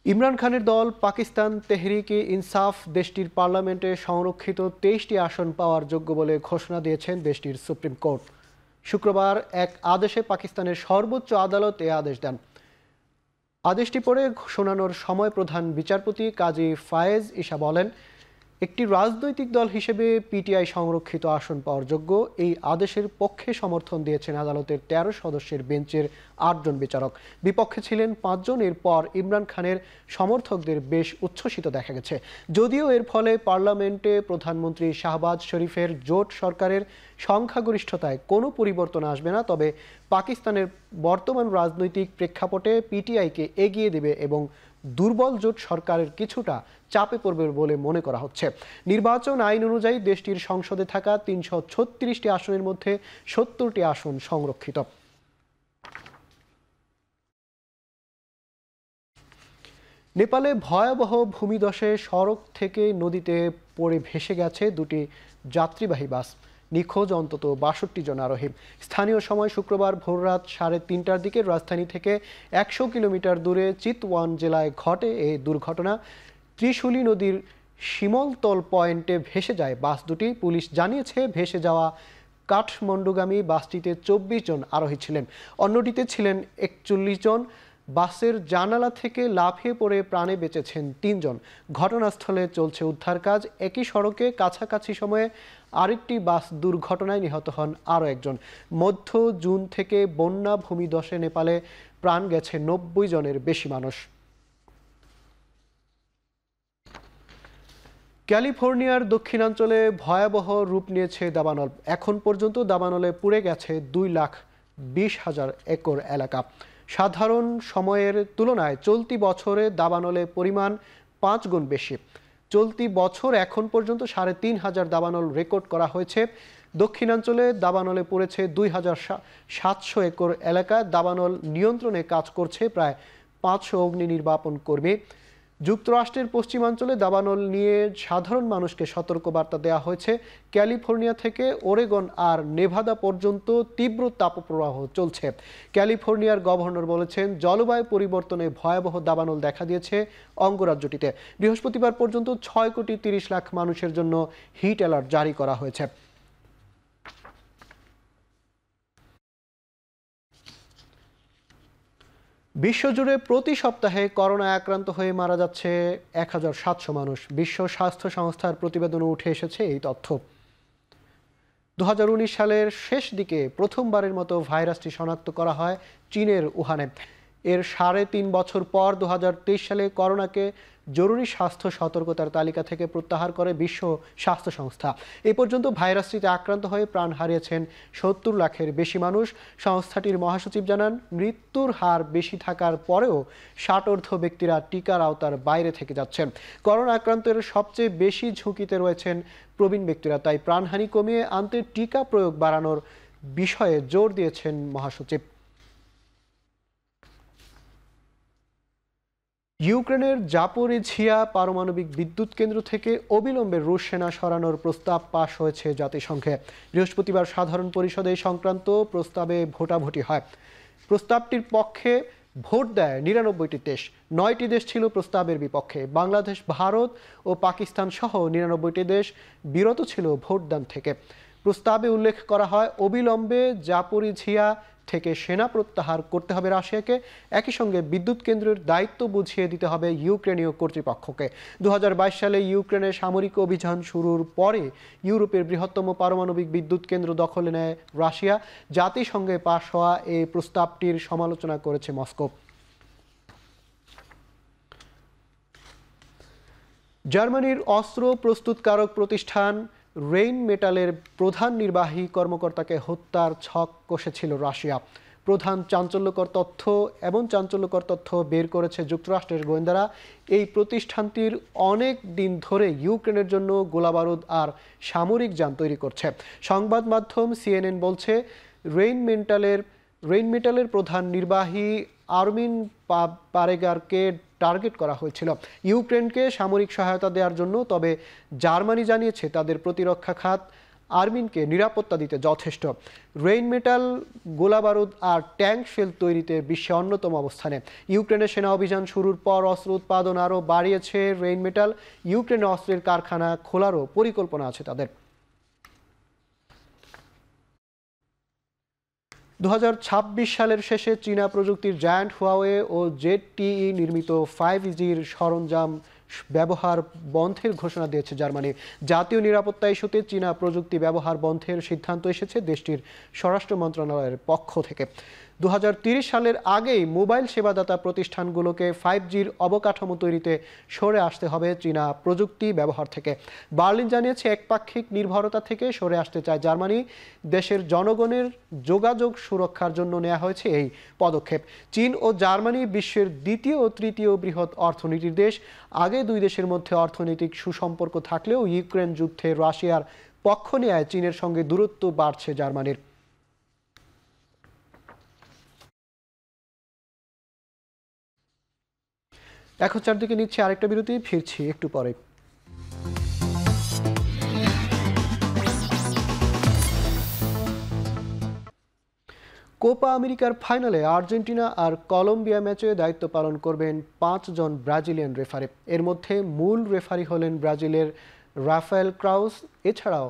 ইমরান খানের দল পাকিস্তান তেহরিকে ইনসাফ দেশটির পার্লামেন্টে সংরক্ষিত 23টি আসন পাওয়ার যোগ্য বলে ঘোষণা দিয়েছেন দেশটির সুপ্রিম কোর্ট। শুক্রবার এক আদেশে পাকিস্তানের সর্বোচ্চ আদালত এ আদেশ দেন। আদেশটি পড়ে শোনানোর সময় প্রধান বিচারপতি কাজী ফায়েজ ঈসা বলেন, একটি রাজনৈতিক দল হিসেবে পিটিআই সংরক্ষিত আসন পাওয়ার যোগ্য। এই আদেশের পক্ষে সমর্থন দিয়েছেন আদালতের 13 সদস্যের বেঞ্চের 8 জন বিচারক। বিপক্ষে ছিলেন 5 জন। এরপর ইমরান খানের সমর্থকদের বেশ উচ্ছ্বসিত দেখা গেছে। যদিও এর ফলে পার্লামেন্টে প্রধানমন্ত্রী শাহবাজ শরীফের জোট সরকারের সংখ্যাগরিষ্ঠতায় কোনো পরিবর্তন আসবে না, তবে পাকিস্তানের বর্তমান রাজনৈতিক প্রেক্ষাপটে পিটিআইকে এগিয়ে দেবে এবং দুর্বল জোট সরকারের কিছুটা চাপে পড়বে বলে মনে করা হচ্ছে। নির্বাচন আইন অনুযায়ী দেশটির সংসদে থাকা 336টি আসনের মধ্যে 70টি আসন সংরক্ষিত। নেপালে ভয়াবহ ভূমিধসে সড়ক থেকে নদীতে পড়ে ভেসে গেছে 2টি যাত্রীবাহী বাস। নিখোঁজ অন্তত 62 জন আরোহী। স্থানীয় সময় শুক্রবার ভোররাত 3:30টার দিকে রাজধানী থেকে 100 কিলোমিটার দূরে চিতওয়ান জেলায় ঘটে এই দুর্ঘটনা। ত্রিশুলি নদীর শিমলতল পয়েন্টে ভেসে যায় বাস দুটি। পুলিশ জানিয়েছে ভেসে যাওয়া কাঠমান্ডুগামী বাসটিতে 24 জন আরোহী ছিলেন, অন্যটিতে ছিলেন 41 জন। বাসের জানালা থেকে লাফিয়ে পড়ে প্রাণে বেঁচেছেন 3 জন। ঘটনাস্থলে চলছে উদ্ধার কাজ। একই সড়কে কাছাকাছি সময়ে আরেকটি বাস দুর্ঘটনায় নিহত হন আরও একজন। মধ্য জুন থেকে বন্যা ভূমিধসে নেপালে প্রাণ গেছে 90 জনের বেশি মানুষ। ক্যালিফোর্নিয়ার দক্ষিণাঞ্চলে ভয়াবহ রূপ নিয়েছে দাবানল। এখন পর্যন্ত দাবানলে পুড়ে গেছে 2,20,000 একর এলাকা। সাধারণ সময়ের তুলনায় চলতি বছরে দাবানলে পরিমাণ 5 গুণ বেশি। চলতি বছর এখন পর্যন্ত 3,500 দাবানল রেকর্ড করা হয়েছে। দক্ষিণাঞ্চলে দাবানলে পড়েছে 2,700 একর এলাকা। দাবানল নিয়ন্ত্রণে কাজ করছে প্রায় 500 অগ্নি নির্বাপন কর্মী। যুক্তরাষ্ট্রের পশ্চিমাঞ্চলে দাবানল নিয়ে সাধারণ মানুষকে সতর্কবার্তা দেওয়া হয়েছে। ক্যালিফোর্নিয়া থেকে ওরেগন আর নেভাদা পর্যন্ত তীব্র তাপপ্রবাহ চলছে। ক্যালিফোর্নিয়ার গভর্নর বলেছেন, জলবায়ু পরিবর্তনে ভয়াবহ দাবানল দেখা দিয়েছে অঙ্গরাজ্যটিতে। বৃহস্পতিবার পর্যন্ত 6,30,00,000 মানুষের জন্য হিট অ্যালার্ট জারি করা হয়েছে। বিশ্বজুড়ে প্রতি সপ্তাহে করোনায় আক্রান্ত হয়ে মারা যাচ্ছে 1,700 মানুষ। বিশ্ব স্বাস্থ্য সংস্থার প্রতিবেদনে উঠে এসেছে এই তথ্য। 2019 সালের শেষ দিকে প্রথমবারের মতো ভাইরাসটি শনাক্ত করা হয় চীনের উহানে। এর 3.5 বছর পর 2023 সালে করোনাকে জরুরি স্বাস্থ্য সতর্কতার তালিকা থেকে প্রত্যাহার করে বিশ্ব স্বাস্থ্য সংস্থা। এই পর্যন্ত ভাইরাসটিতে আক্রান্ত হয়ে প্রাণ হারিয়েছেন 70 লাখের বেশি মানুষ। সংস্থাটির মহাসচিব জানান, মৃত্যুর হার বেশি থাকার পরেও 60 ব্যক্তিরা টিকার আওতার বাইরে থেকে যাচ্ছেন। করোনা আক্রান্তের সবচেয়ে বেশি ঝুঁকিতে রয়েছেন প্রবীণ ব্যক্তিরা। তাই প্রাণহানি কমিয়ে আনতে টিকা প্রয়োগ বাড়ানোর বিষয়ে জোর দিয়েছেন মহাসচিব। ইউক্রেনের জাপোরিঝিয়া পারমাণবিক বিদ্যুৎ কেন্দ্র থেকে অবিলম্বে রুশ সেনা সরানোর প্রস্তাব পাশ হয়েছে জাতিসংঘে। বৃহস্পতিবার সাধারণ পরিষদে সংক্রান্ত প্রস্তাবে ভোটাভুটি হয়। প্রস্তাবটির পক্ষে ভোট দেয় 99টি দেশ। 9টি দেশ ছিল প্রস্তাবের বিপক্ষে। বাংলাদেশ, ভারত ও পাকিস্তান সহ 99টি দেশ বিরত ছিল ভোটদান থেকে। প্রস্তাবে উল্লেখ করা হয়, অবিলম্বে জাপোরিঝিয়া থেকে সেনা প্রত্যাহার করতে হবে রাশিয়াকে। একই সঙ্গে বিদ্যুৎ কেন্দ্রের দায়িত্ব বুঝিয়ে দিতে হবে ইউক্রেনীয় কর্তৃপক্ষকে। 2022 সালে ইউক্রেনের সামরিক অভিযান শুরুর পরে ইউরোপের বৃহত্তম পারমাণবিক বিদ্যুৎ কেন্দ্র দখলে নেয় রাশিয়া। জাতিসংঘে পাশ হওয়া এই প্রস্তাবটির সমালোচনা করেছে মস্কো। জার্মানির অস্ত্র প্রস্তুতকারক প্রতিষ্ঠান রেইন মেটালের প্রধান নির্বাহী কর্মকর্তাকে হত্যার ছক কষেছিল রাশিয়া। প্রধান চাঞ্চল্যকর তথ্য বের করেছে যুক্তরাষ্ট্রের গোয়েন্দারা। এই প্রতিষ্ঠানটির অনেক দিন ধরে ইউক্রেনের জন্য গোলাবারুদ আর সামরিক যান তৈরি করছে। সংবাদ মাধ্যম সিএনএন বলছে, রেইন মেটালের প্রধান নির্বাহী আরমিন পারেগারকে টার্গেট করা হয়েছিল ইউক্রেনকে সামরিক সহায়তা দেওয়ার জন্য। তবে জার্মানি জানিয়েছে তাদের প্রতিরক্ষা খাত আর্মিনকে নিরাপত্তা দিতে যথেষ্ট। রেইন মেটাল গোলাবারুদ আর ট্যাঙ্ক শেল তৈরিতে বিশ্বে অন্যতম অবস্থানে। ইউক্রেনের সেনা অভিযান শুরুর পর অস্ত্র উৎপাদন আরও বাড়িয়েছে রেইন মেটাল। ইউক্রেনে অস্ত্রের কারখানা খোলারও পরিকল্পনা আছে তাদের। 2026 সালের শেষে চীনা প্রযুক্তির জায়ান্ট হুয়াওয়ে ও ZTE নির্মিত 5G'র সরঞ্জাম ব্যবহার বন্ধের ঘোষণা দিয়েছে জার্মানি। জাতীয় নিরাপত্তা ইস্যুতে চীনা প্রযুক্তি ব্যবহার বন্ধের সিদ্ধান্ত এসেছে দেশটির স্বরাষ্ট্র মন্ত্রণালয়ের পক্ষ থেকে। 2030 সালের আগেই মোবাইল সেবাদাতা প্রতিষ্ঠানগুলোকে 5G'র অবকাঠামো তৈরিতে সরে আসতে হবে চীনা প্রযুক্তি ব্যবহার থেকে। বার্লিন জানিয়েছে একপাক্ষিক নির্ভরতা থেকে সরে আসতে চায় জার্মানি। দেশের জনগণের যোগাযোগ সুরক্ষার জন্য নেওয়া হয়েছে এই পদক্ষেপ। চীন ও জার্মানি বিশ্বের দ্বিতীয় ও তৃতীয় বৃহৎ অর্থনীতির দেশ। আগে দুই দেশের মধ্যে অর্থনৈতিক সুসম্পর্ক থাকলেও ইউক্রেন যুদ্ধে রাশিয়ার পক্ষ নেয় চীনের সঙ্গে দূরত্ব বাড়ছে জার্মানির। এখন চারদিকে নিচ্ছে আরেকটা বিরতি, ফিরছি একটু পরে। কোপা আমেরিকার ফাইনালে আর্জেন্টিনা আর কলম্বিয়া ম্যাচে দায়িত্ব পালন করবেন 5 জন ব্রাজিলিয়ান রেফারি। এর মধ্যে মূল রেফারি হলেন ব্রাজিলের রাফায়েল ক্রাউস। এছাড়াও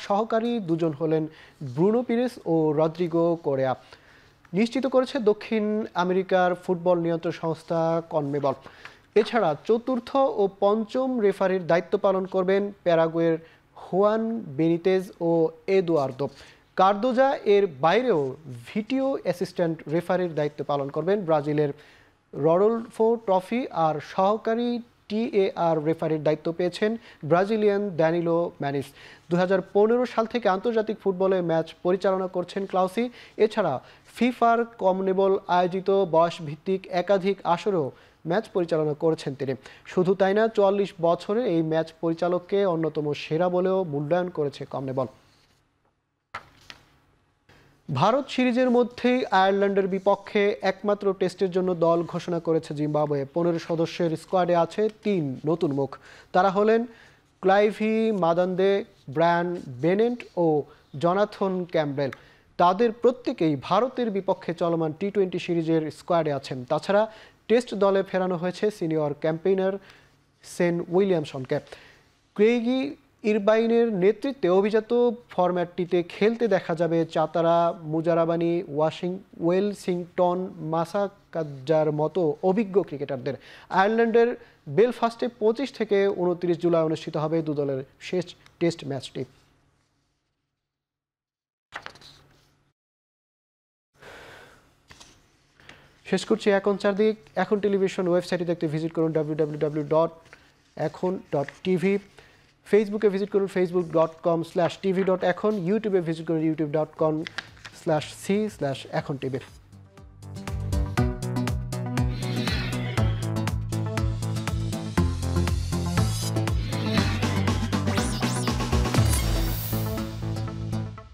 সহকারী দুজন হলেন ব্রুনো পিরেস ও রদ্রিগো কোরেয়া। নিশ্চিত করেছে দক্ষিণ আমেরিকার ফুটবল নিয়ন্ত্রণ সংস্থা কনমেবল। এছাড়া চতুর্থ ও পঞ্চম রেফারির দায়িত্ব পালন করবেন প্যারাগুয়ের হুয়ান বেনিতেজ ও এদুয়ার্দো কার্দোজা। এর বাইরেও ভিডিও অ্যাসিস্ট্যান্ট রেফারির দায়িত্ব পালন করবেন ব্রাজিলের রডলফো ট্রফি। আর সহকারী TAR রেফারির দায়িত্ব পেয়েছেন ব্রাজিলিয়ান ড্যানিলো ম্যানিস। 2015 সাল থেকে আন্তর্জাতিক ফুটবলে ম্যাচ পরিচালনা করছেন ক্লাউসি। এছাড়া ফিফার কনমেবল আয়োজিত বয়সভিত্তিক একাধিক আসরেও ম্যাচ পরিচালনা করেছেন তিনি। শুধু তাই না, 44 বছরের এই ম্যাচ পরিচালককে অন্যতম সেরা বলেও মূল্যায়ন করেছে কনমেবল। ভারত সিরিজের মধ্যেই আয়ারল্যান্ডের বিপক্ষে একমাত্র টেস্টের জন্য দল ঘোষণা করেছে জিম্বাবুয়ে। 15 সদস্যের স্কোয়াডে আছে 3 নতুন মুখ। তারা হলেন ক্লাইভি মাদান্দে, ব্রায়ান বেনেন্ট ও জনাথন ক্যাম্পবেল। তাদের প্রত্যেকেই ভারতের বিপক্ষে চলমান T20 সিরিজের স্কোয়াডে আছেন। তাছাড়া টেস্ট দলে ফেরানো হয়েছে সিনিয়র ক্যাম্পেইনার সেন উইলিয়ামসনকে। ক্রেইগি ইরবাইনের নেতৃত্বে অভিজাত ফরম্যাটটিতে খেলতে দেখা যাবে চাতারা, মুজারাবানি, ওয়েলসিংটন, মাসাকাজ্জার মতো অভিজ্ঞ ক্রিকেটারদের। আয়ারল্যান্ডের বেলফাস্টে 25 থেকে 29 জুলাই অনুষ্ঠিত হবে দু দলের শেষ টেস্ট ম্যাচটি। শেষ করছি এখন চারদিক। এখন টেলিভিশন ওয়েবসাইটে দেখতে ভিজিট করুন www.ekhon.tv। ফেসবুকে ভিজিট করুন facebook.com/tv.ekhon। ইউটিউবে ভিজিট করুন youtube.com/c/ekhon tv।